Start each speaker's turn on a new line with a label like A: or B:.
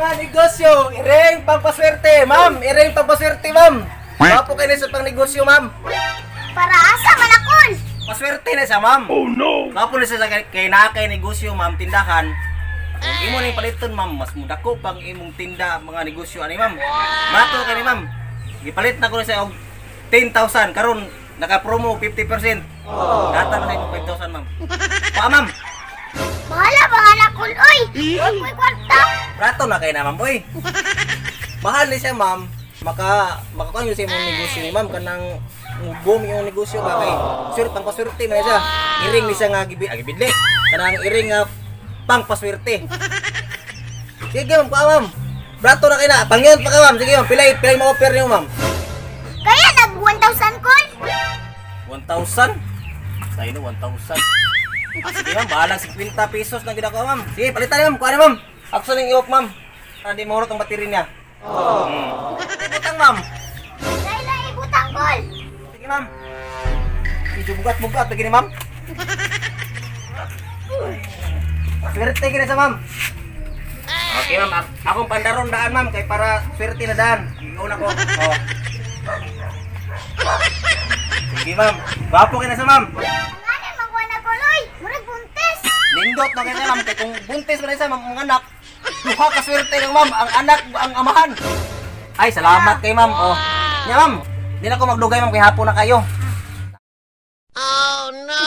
A: mga negosyo, iring pagpaswerte, ma'am. Iring pagpaswerte, ma'am. Wapo kayo sa pang negosyo, ma'am.
B: Para asa manakon?
A: Paswerte na siya, ma'am. Oh no. Wapo na siya sa kay negosyo, ma'am, tindahan. Kung imo na yung paliton, ma'am, mas mudako pang imong tinda mga negosyo ani, ma'am. Mato kay ni, ma'am. Gipalit na ko na sa 10,000 karon naka-promo 50%. Data na sa imong 5,000, ma'am. Pa, ma'am.
B: Bahala ba manakon, oy? Huwag mo'y kwarta.
A: Rato na kay na, ma'am, boy. Mahal ni siya, ma'am. Makakuha nyo sa imong negosyo ni, ma'am, kanang boom yung negosyo ba kay sure pang paswerte man siya. Iring ni siya nga gibidli. Kanang iring nga pang paswerte. Sige, ma'am, kuha, ma'am. Brato na kay na. Pangyon pa ka, ma'am. Sige, ma'am. Pilay ma-offer niyo, ma'am.
B: Kaya nag 1,000 kon?
A: 1,000? Sa ino 1,000. Sige, ma'am, bahalang 50 pesos na ginagawa, ma'am. Sige, palitan niyo, ma'am. Kuha na, ma'am. Akso ng iwok, ma'am. Hindi mahurot ang battery niya. Ibutang, ma'am.
B: Dahil ibutang kol.
A: Sige, ma'am. Medyo bugat-bugat. Begini, ma'am. Swerte ka na sa, ma'am. Okay, ma'am. Akong pandaron daan, ma'am. Kay para swerte na daan. Ikaw na ko. Oh. Sige, ma'am. Gwapo ka na sa, ma'am.
B: Ngayon magwa na koloy. Murag buntis.
A: Nindot na kayo, ma'am. Kaya kung buntis ka na sa, ma'am, ang anak, duha ka swerte ng, ma'am. Ang anak, ang amahan. Ay, salamat kay, ma'am. Oh. Nya, ma'am. Di na ako magdugay, ma'am. Kaya hapon na kayo.
C: Oh no!